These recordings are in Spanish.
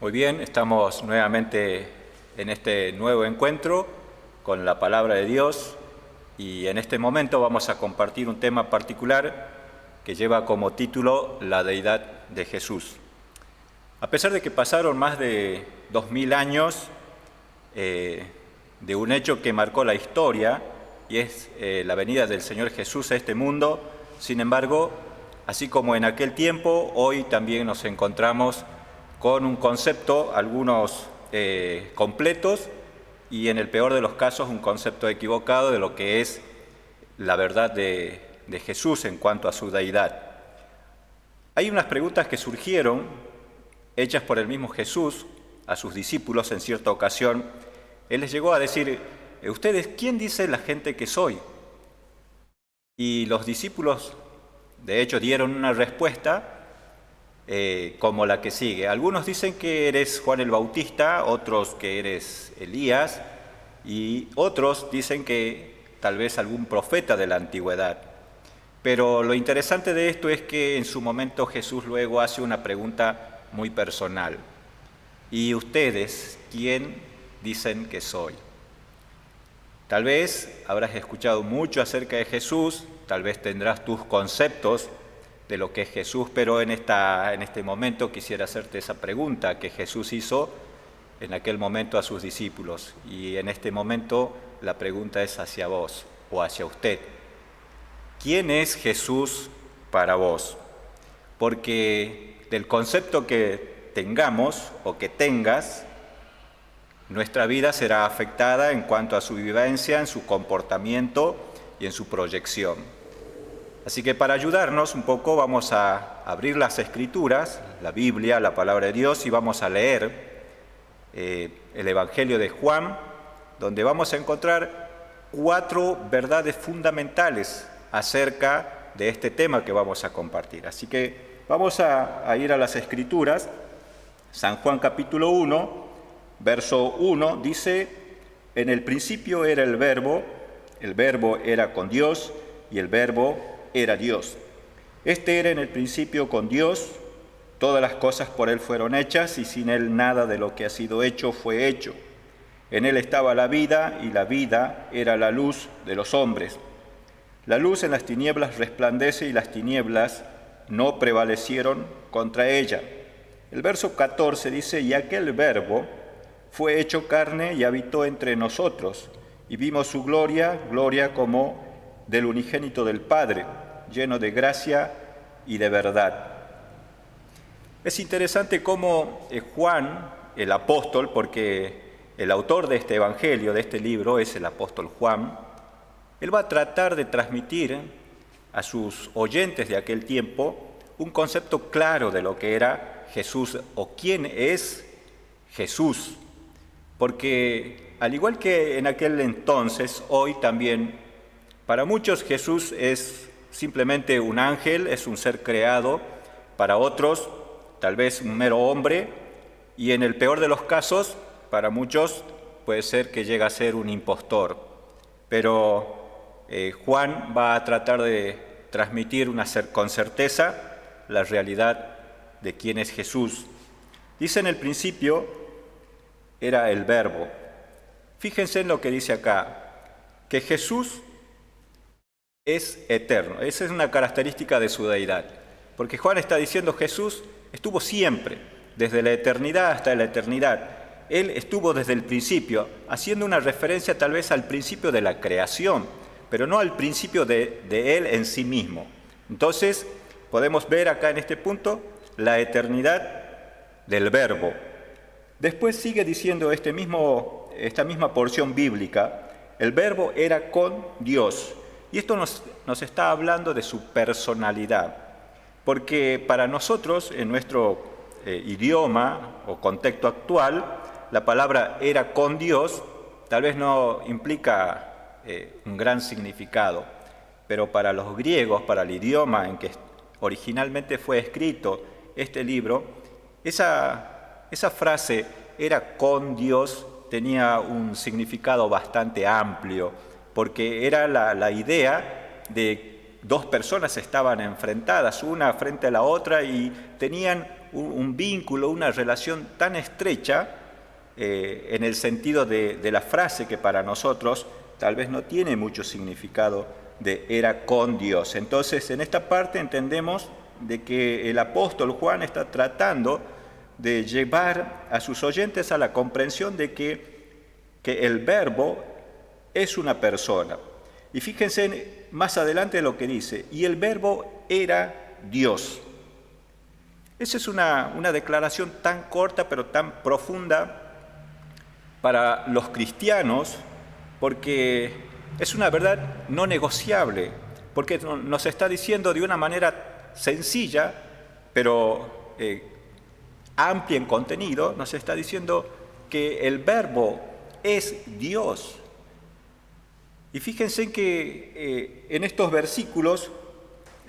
Muy bien, estamos nuevamente en este nuevo encuentro con la palabra de Dios y en este momento vamos a compartir un tema particular que lleva como título La deidad de Jesús. A pesar de que pasaron más de 2000 años de un hecho que marcó la historia y es la venida del Señor Jesús a este mundo, sin embargo, así como en aquel tiempo, hoy también nos encontramos con un concepto, algunos completos y en el peor de los casos un concepto equivocado de lo que es la verdad de Jesús en cuanto a su deidad. Hay unas preguntas que surgieron, hechas por el mismo Jesús a sus discípulos en cierta ocasión. Él les llegó a decir: ¿ustedes quién dice la gente que soy? Y los discípulos, de hecho, dieron una respuesta como la que sigue. Algunos dicen que eres Juan el Bautista, otros que eres Elías, y otros dicen que tal vez algún profeta de la antigüedad. Pero lo interesante de esto es que en su momento Jesús luego hace una pregunta muy personal. ¿Y ustedes quién dicen que soy? Tal vez habrás escuchado mucho acerca de Jesús, tal vez tendrás tus conceptos de lo que es Jesús, pero en este momento quisiera hacerte esa pregunta que Jesús hizo en aquel momento a sus discípulos. Y en este momento la pregunta es hacia vos o hacia usted. ¿Quién es Jesús para vos? Porque del concepto que tengamos o que tengas, nuestra vida será afectada en cuanto a su vivencia, en su comportamiento y en su proyección. Así que para ayudarnos un poco vamos a abrir las Escrituras, la Biblia, la Palabra de Dios, y vamos a leer el Evangelio de Juan, donde vamos a encontrar 4 verdades fundamentales acerca de este tema que vamos a compartir. Así que vamos a ir a las Escrituras. San Juan capítulo 1, verso 1, dice: en el principio era el Verbo era con Dios, y el Verbo era Dios. Este era en el principio con Dios, todas las cosas por Él fueron hechas, y sin Él nada de lo que ha sido hecho fue hecho. En Él estaba la vida, y la vida era la luz de los hombres. La luz en las tinieblas resplandece, y las tinieblas no prevalecieron contra ella. El verso 14 dice: y aquel Verbo fue hecho carne y habitó entre nosotros, y vimos su gloria, gloria como del unigénito del Padre, lleno de gracia y de verdad. Es interesante cómo Juan, el apóstol, porque el autor de este evangelio, de este libro, es el apóstol Juan, él va a tratar de transmitir a sus oyentes de aquel tiempo un concepto claro de lo que era Jesús o quién es Jesús. Porque al igual que en aquel entonces, hoy también para muchos Jesús es simplemente un ángel, es un ser creado. Para otros, tal vez un mero hombre. Y en el peor de los casos, para muchos puede ser que llegue a ser un impostor. Pero Juan va a tratar de transmitir con certeza la realidad de quién es Jesús. Dice: en el principio era el Verbo. Fíjense en lo que dice acá, que Jesús es eterno. Esa es una característica de su deidad. Porque Juan está diciendo: Jesús estuvo siempre, desde la eternidad hasta la eternidad. Él estuvo desde el principio, haciendo una referencia tal vez al principio de la creación, pero no al principio de Él en sí mismo. Entonces, podemos ver acá en este punto la eternidad del Verbo. Después sigue diciendo esta misma porción bíblica: el Verbo era con Dios. Y esto nos está hablando de su personalidad, porque para nosotros, en nuestro idioma o contexto actual, la palabra era con Dios tal vez no implica un gran significado, pero para los griegos, para el idioma en que originalmente fue escrito este libro, esa frase, era con Dios, tenía un significado bastante amplio, porque era la idea de 2 personas estaban enfrentadas, una frente a la otra, y tenían un vínculo, una relación tan estrecha en el sentido de la frase que para nosotros tal vez no tiene mucho significado de era con Dios. Entonces, en esta parte entendemos de que el apóstol Juan está tratando de llevar a sus oyentes a la comprensión de que el verbo es una persona. Y fíjense más adelante lo que dice, y el verbo era Dios. Esa es una declaración tan corta pero tan profunda para los cristianos, porque es una verdad no negociable, porque nos está diciendo de una manera sencilla, pero amplia en contenido, nos está diciendo que el verbo es Dios. Y fíjense que en estos versículos,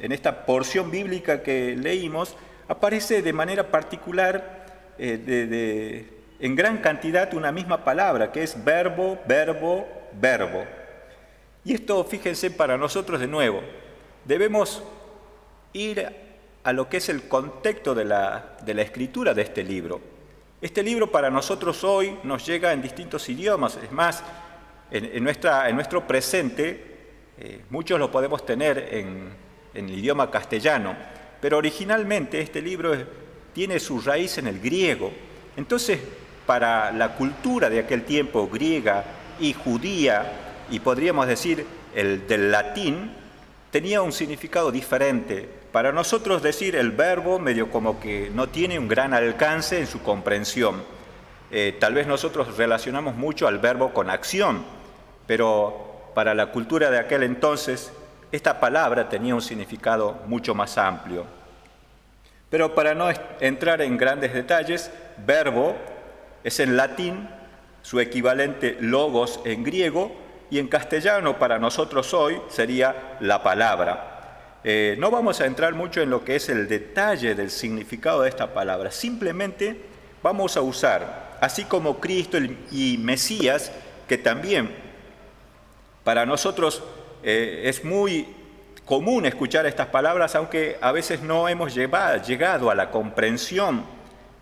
en esta porción bíblica que leímos, aparece de manera particular, en gran cantidad, una misma palabra, que es verbo, verbo, verbo. Y esto, fíjense, para nosotros de nuevo, debemos ir a lo que es el contexto de la escritura de este libro. Este libro para nosotros hoy nos llega en distintos idiomas, es más, en nuestro presente, muchos lo podemos tener en el idioma castellano, pero originalmente este libro tiene su raíz en el griego. Entonces, para la cultura de aquel tiempo griega y judía, y podríamos decir el del latín, tenía un significado diferente. Para nosotros decir el verbo medio como que no tiene un gran alcance en su comprensión. Tal vez nosotros relacionamos mucho al verbo con acción, pero para la cultura de aquel entonces esta palabra tenía un significado mucho más amplio. Pero para no entrar en grandes detalles, verbo es en latín, su equivalente logos en griego, y en castellano para nosotros hoy sería la palabra. No vamos a entrar mucho en lo que es el detalle del significado de esta palabra, simplemente vamos a usar, así como Cristo y Mesías, que también para nosotros es muy común escuchar estas palabras, aunque a veces no hemos llegado a la comprensión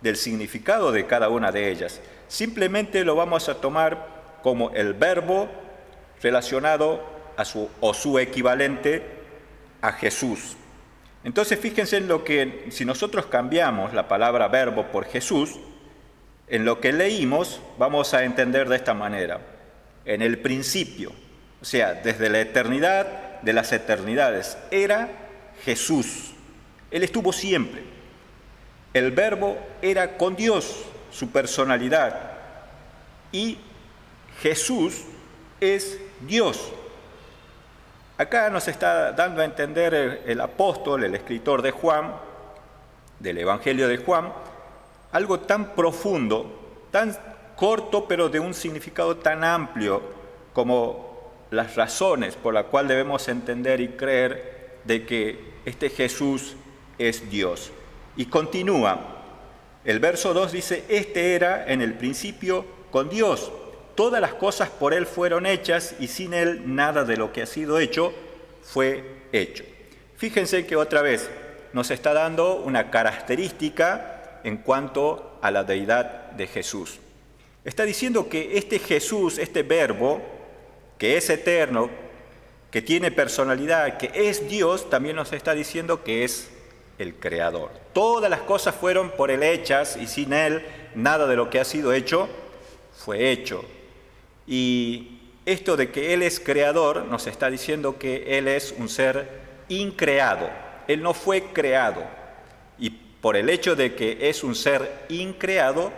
del significado de cada una de ellas. Simplemente lo vamos a tomar como el verbo relacionado a su equivalente a Jesús. Entonces fíjense en lo que, si nosotros cambiamos la palabra verbo por Jesús, en lo que leímos vamos a entender de esta manera: en el principio, o sea, desde la eternidad de las eternidades, era Jesús. Él estuvo siempre. El verbo era con Dios, su personalidad, y Jesús es Dios. Acá nos está dando a entender el apóstol, el escritor de Juan, del Evangelio de Juan, algo tan profundo, tan corto, pero de un significado tan amplio como las razones por las cuales debemos entender y creer de que este Jesús es Dios. Y continúa. El verso 2 dice: este era en el principio con Dios. Todas las cosas por Él fueron hechas y sin Él nada de lo que ha sido hecho fue hecho. Fíjense que otra vez nos está dando una característica en cuanto a la deidad de Jesús. Está diciendo que este Jesús, este verbo, que es eterno, que tiene personalidad, que es Dios, también nos está diciendo que es el Creador. Todas las cosas fueron por Él hechas y sin Él nada de lo que ha sido hecho fue hecho. Y esto de que Él es creador nos está diciendo que Él es un ser increado. Él no fue creado. Y por el hecho de que es un ser increado,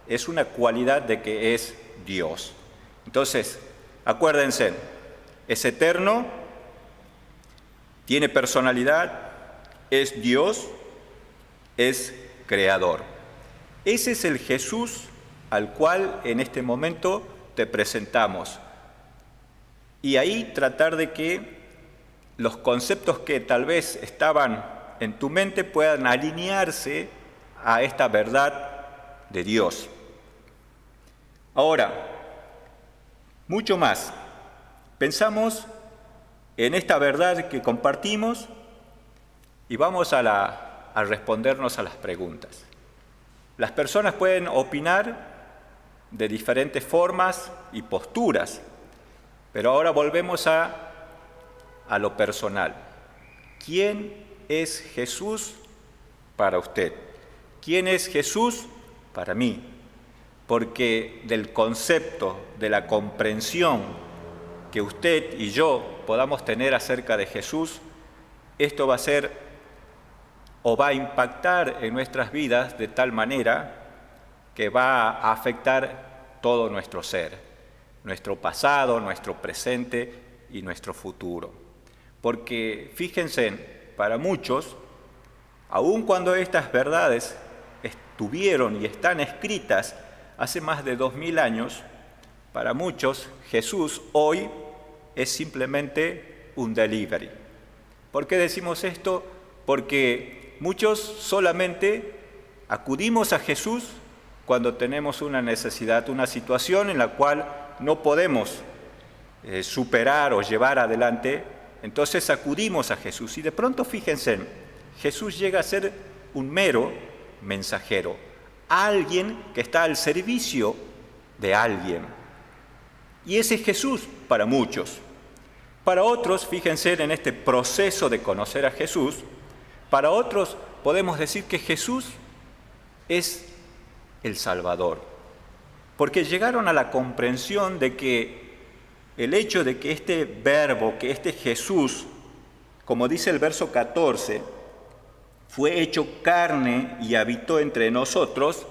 es una cualidad de que es Dios. Entonces, acuérdense, es eterno, tiene personalidad, es Dios, es creador. Ese es el Jesús al cual en este momento te presentamos. Y ahí tratar de que los conceptos que tal vez estaban en tu mente puedan alinearse a esta verdad de Dios. Ahora, mucho más. Pensamos en esta verdad que compartimos y vamos a a respondernos a las preguntas. Las personas pueden opinar de diferentes formas y posturas, pero ahora volvemos a lo personal. ¿Quién es Jesús para usted? ¿Quién es Jesús para mí? Porque del concepto, de la comprensión que usted y yo podamos tener acerca de Jesús, esto va a ser o va a impactar en nuestras vidas de tal manera que va a afectar todo nuestro ser, nuestro pasado, nuestro presente y nuestro futuro. Porque fíjense, para muchos, aun cuando estas verdades estuvieron y están escritas hace más de 2000 años, para muchos Jesús hoy es simplemente un delivery. ¿Por qué decimos esto? Porque muchos solamente acudimos a Jesús cuando tenemos una necesidad, una situación en la cual no podemos superar o llevar adelante, entonces acudimos a Jesús. Y de pronto, fíjense, Jesús llega a ser un mero mensajero, alguien que está al servicio de alguien. Y ese es Jesús para muchos. Para otros, fíjense en este proceso de conocer a Jesús, para otros podemos decir que Jesús es el Salvador, porque llegaron a la comprensión de que el hecho de que este verbo, que este Jesús, como dice el verso 14, fue hecho carne y habitó entre nosotros,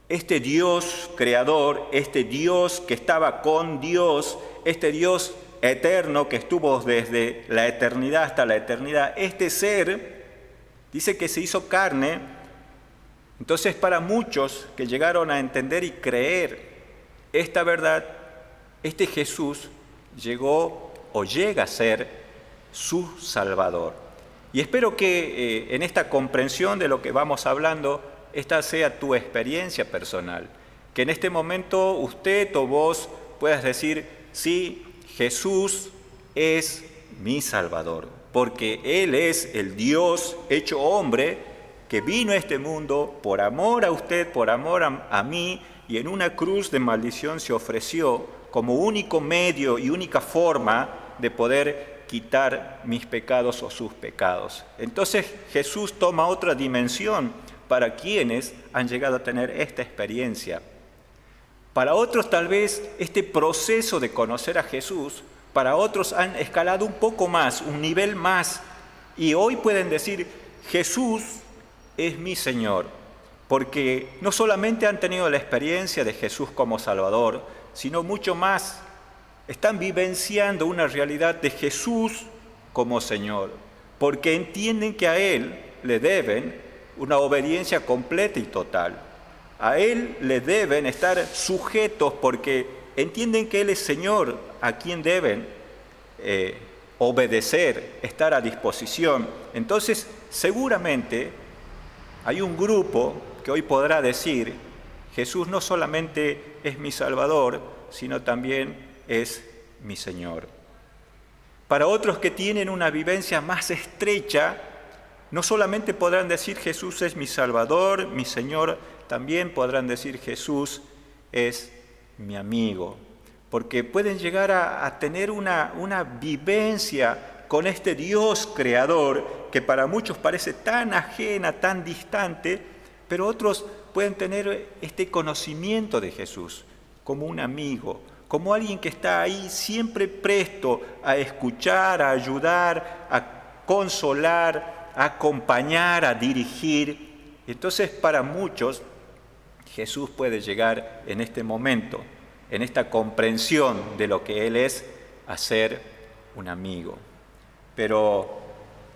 este Dios creador, este Dios que estaba con Dios, este Dios eterno que estuvo desde la eternidad hasta la eternidad, este ser dice que se hizo carne. Entonces, para muchos que llegaron a entender y creer esta verdad, este Jesús llegó o llega a ser su Salvador. Y espero que en esta comprensión de lo que vamos hablando, esta sea tu experiencia personal. Que en este momento usted o vos puedas decir, sí, Jesús es mi Salvador, porque Él es el Dios hecho hombre que vino a este mundo por amor a usted, por amor a mí, y en una cruz de maldición se ofreció como único medio y única forma de poder quitar mis pecados o sus pecados. Entonces Jesús toma otra dimensión para quienes han llegado a tener esta experiencia. Para otros tal vez este proceso de conocer a Jesús, para otros han escalado un poco más, un nivel más, y hoy pueden decir, Jesús es mi Señor, porque no solamente han tenido la experiencia de Jesús como Salvador, sino mucho más, están vivenciando una realidad de Jesús como Señor, porque entienden que a Él le deben una obediencia completa y total. A Él le deben estar sujetos porque entienden que Él es Señor, a quien deben obedecer, estar a disposición. Entonces, seguramente hay un grupo que hoy podrá decir, Jesús no solamente es mi Salvador, sino también es mi Señor. Para otros que tienen una vivencia más estrecha, no solamente podrán decir Jesús es mi Salvador, mi Señor, también podrán decir Jesús es mi amigo, porque pueden llegar a tener una vivencia con este Dios creador que para muchos parece tan ajena, tan distante, pero otros pueden tener este conocimiento de Jesús como un amigo, como alguien que está ahí siempre presto a escuchar, a ayudar, a consolar, a acompañar, a dirigir. Entonces, para muchos, Jesús puede llegar en este momento, en esta comprensión de lo que Él es, a ser un amigo. Pero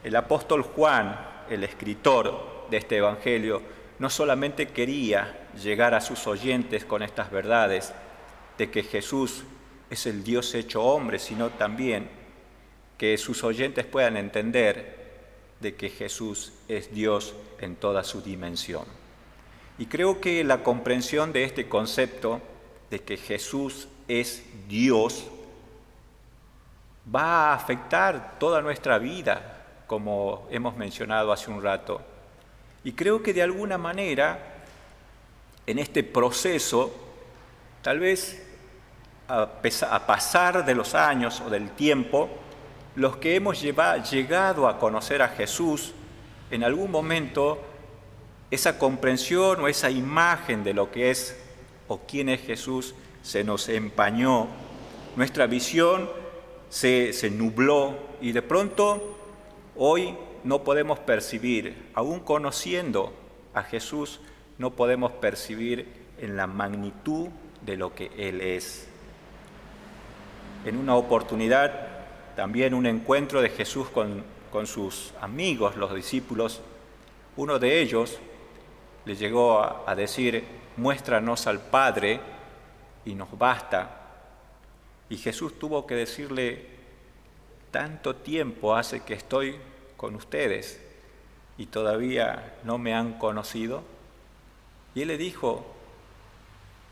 el apóstol Juan, el escritor de este Evangelio, no solamente quería llegar a sus oyentes con estas verdades de que Jesús es el Dios hecho hombre, sino también que sus oyentes puedan entender de que Jesús es Dios en toda su dimensión. Y creo que la comprensión de este concepto de que Jesús es Dios va a afectar toda nuestra vida, como hemos mencionado hace un rato. Y creo que de alguna manera, en este proceso, tal vez a pasar de los años o del tiempo, los que hemos llegado a conocer a Jesús, en algún momento esa comprensión o esa imagen de lo que es o quién es Jesús se nos empañó, nuestra visión se nubló y de pronto hoy no podemos percibir, aún conociendo a Jesús, no podemos percibir en la magnitud de lo que Él es. En una oportunidad, también un encuentro de Jesús con sus amigos, los discípulos, uno de ellos le llegó a decir: muéstranos al Padre y nos basta. Y Jesús tuvo que decirle: tanto tiempo hace que estoy con ustedes y todavía no me han conocido. Y él le dijo: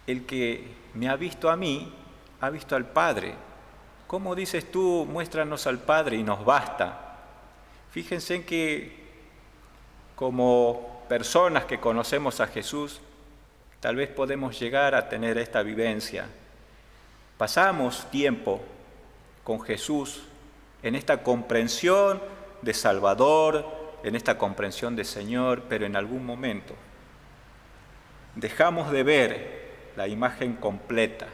el que me ha visto a mí, ha visto al Padre. ¿Cómo dices tú, muéstranos al Padre y nos basta? Fíjense en que como personas que conocemos a Jesús, tal vez podemos llegar a tener esta vivencia. Pasamos tiempo con Jesús en esta comprensión de Salvador, en esta comprensión de Señor, pero en algún momento dejamos de ver la imagen completa,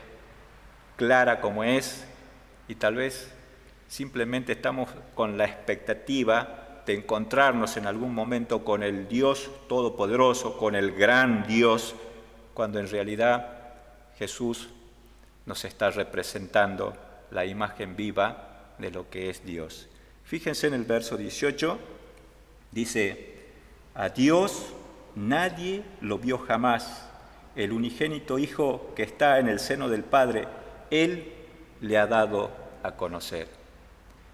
clara como es, y tal vez simplemente estamos con la expectativa de encontrarnos en algún momento con el Dios Todopoderoso, con el gran Dios, cuando en realidad Jesús nos está representando la imagen viva de lo que es Dios. Fíjense en el verso 18, dice: a Dios nadie lo vio jamás, el unigénito Hijo que está en el seno del Padre, Él le ha dado a conocer.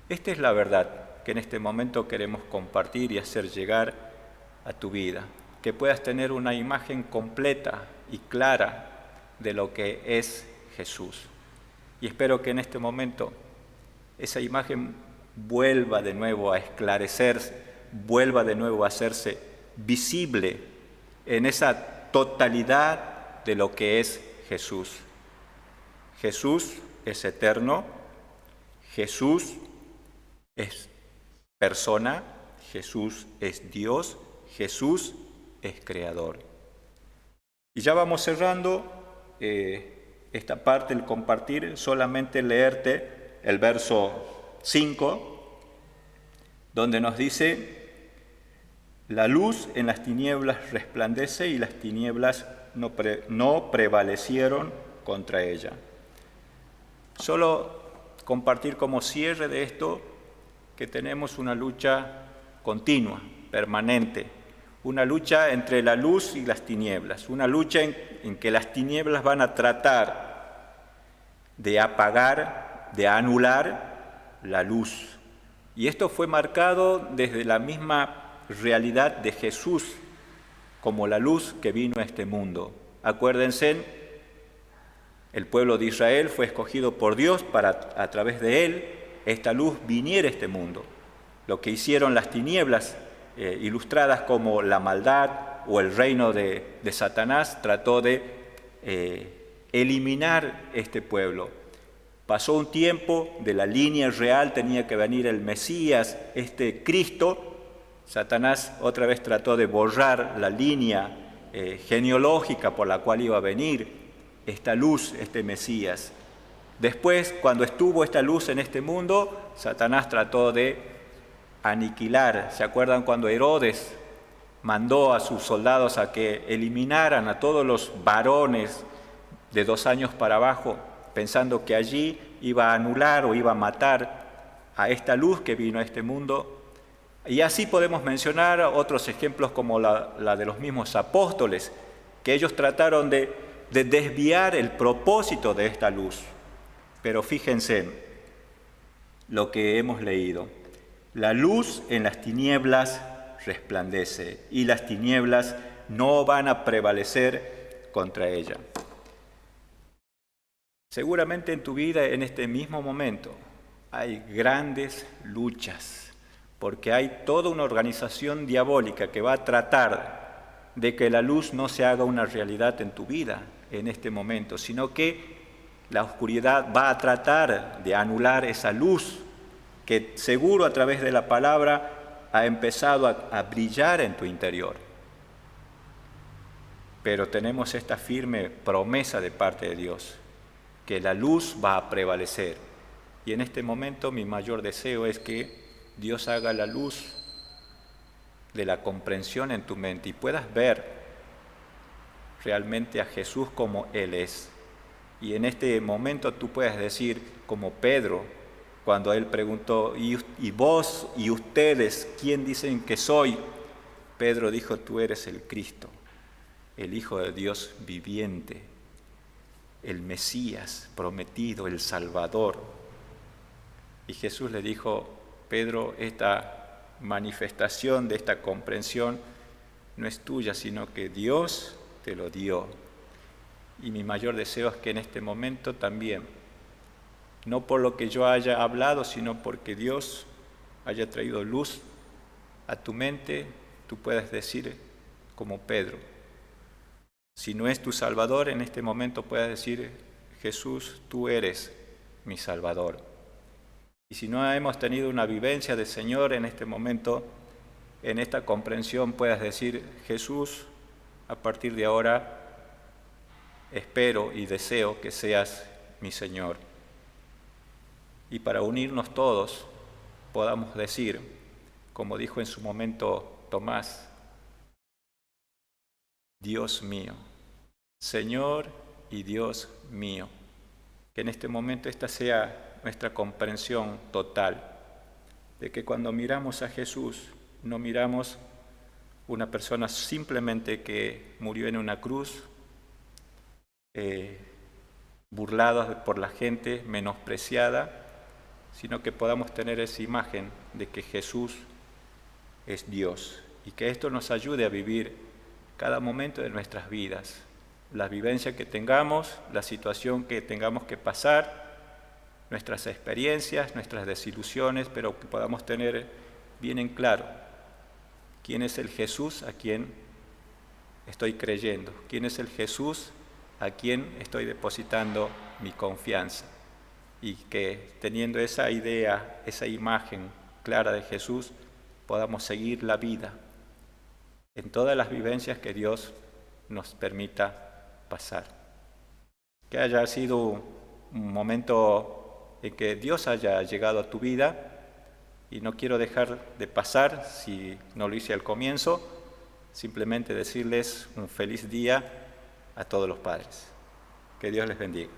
Esta es la verdad que en este momento queremos compartir y hacer llegar a tu vida, que puedas tener una imagen completa y clara de lo que es Jesús. Y espero que en este momento esa imagen vuelva de nuevo a esclarecerse, vuelva de nuevo a hacerse visible en esa totalidad de lo que es Jesús. Jesús es eterno, Jesús es persona, Jesús es Dios, Jesús es creador. Y ya vamos cerrando esta parte del compartir, solamente leerte el verso 5, donde nos dice: la luz en las tinieblas resplandece y las tinieblas no prevalecieron contra ella. Solo compartir como cierre de esto que tenemos una lucha continua, permanente, una lucha entre la luz y las tinieblas, una lucha en que las tinieblas van a tratar de apagar, de anular la luz. Y esto fue marcado desde la misma realidad de Jesús como la luz que vino a este mundo. Acuérdense, el pueblo de Israel fue escogido por Dios para, a través de él, esta luz viniera a este mundo. Lo que hicieron las tinieblas, ilustradas como la maldad o el reino de Satanás, trató de eliminar este pueblo. Pasó un tiempo, de la línea real tenía que venir el Mesías, este Cristo. Satanás otra vez trató de borrar la línea genealógica por la cual iba a venir esta luz, este Mesías. Después, cuando estuvo esta luz en este mundo, Satanás trató de aniquilar. ¿Se acuerdan cuando Herodes mandó a sus soldados a que eliminaran a todos los varones de 2 años para abajo, pensando que allí iba a anular o iba a matar a esta luz que vino a este mundo? Y así podemos mencionar otros ejemplos como la de los mismos apóstoles, que ellos trataron de desviar el propósito de esta luz. Pero fíjense lo que hemos leído: la luz en las tinieblas resplandece y las tinieblas no van a prevalecer contra ella. Seguramente en tu vida, en este mismo momento, hay grandes luchas, porque hay toda una organización diabólica que va a tratar de que la luz no se haga una realidad en tu vida en este momento, sino que la oscuridad va a tratar de anular esa luz que seguro a través de la palabra ha empezado a brillar en tu interior. Pero tenemos esta firme promesa de parte de Dios, que la luz va a prevalecer. Y en este momento mi mayor deseo es que Dios haga la luz de la comprensión en tu mente y puedas ver realmente a Jesús como Él es. Y en este momento tú puedes decir, como Pedro, cuando él preguntó, ¿y vos y ustedes quién dicen que soy? Pedro dijo, tú eres el Cristo, el Hijo de Dios viviente, el Mesías prometido, el Salvador. Y Jesús le dijo, Pedro, esta manifestación de esta comprensión no es tuya, sino que Dios te lo dio. Y mi mayor deseo es que en este momento también, no por lo que yo haya hablado, sino porque Dios haya traído luz a tu mente, tú puedas decir como Pedro, si no es tu Salvador, en este momento puedas decir, Jesús, tú eres mi Salvador. Y si no hemos tenido una vivencia del Señor en este momento, en esta comprensión puedas decir, Jesús, a partir de ahora, espero y deseo que seas mi Señor. Y para unirnos todos, podamos decir, como dijo en su momento Tomás, Dios mío, Señor y Dios mío. Que en este momento esta sea nuestra comprensión total, de que cuando miramos a Jesús, no miramos una persona simplemente que murió en una cruz, burlada por la gente, menospreciada, sino que podamos tener esa imagen de que Jesús es Dios y que esto nos ayude a vivir cada momento de nuestras vidas, la vivencia que tengamos, la situación que tengamos que pasar, nuestras experiencias, nuestras desilusiones, pero que podamos tener bien en claro quién es el Jesús a quien estoy creyendo, quién es el Jesús a quien estoy depositando mi confianza. Y que teniendo esa idea, esa imagen clara de Jesús, podamos seguir la vida en todas las vivencias que Dios nos permita pasar. Que haya sido un momento en que Dios haya llegado a tu vida, y no quiero dejar de pasar, si no lo hice al comienzo, simplemente decirles un feliz día a todos los padres. Que Dios les bendiga.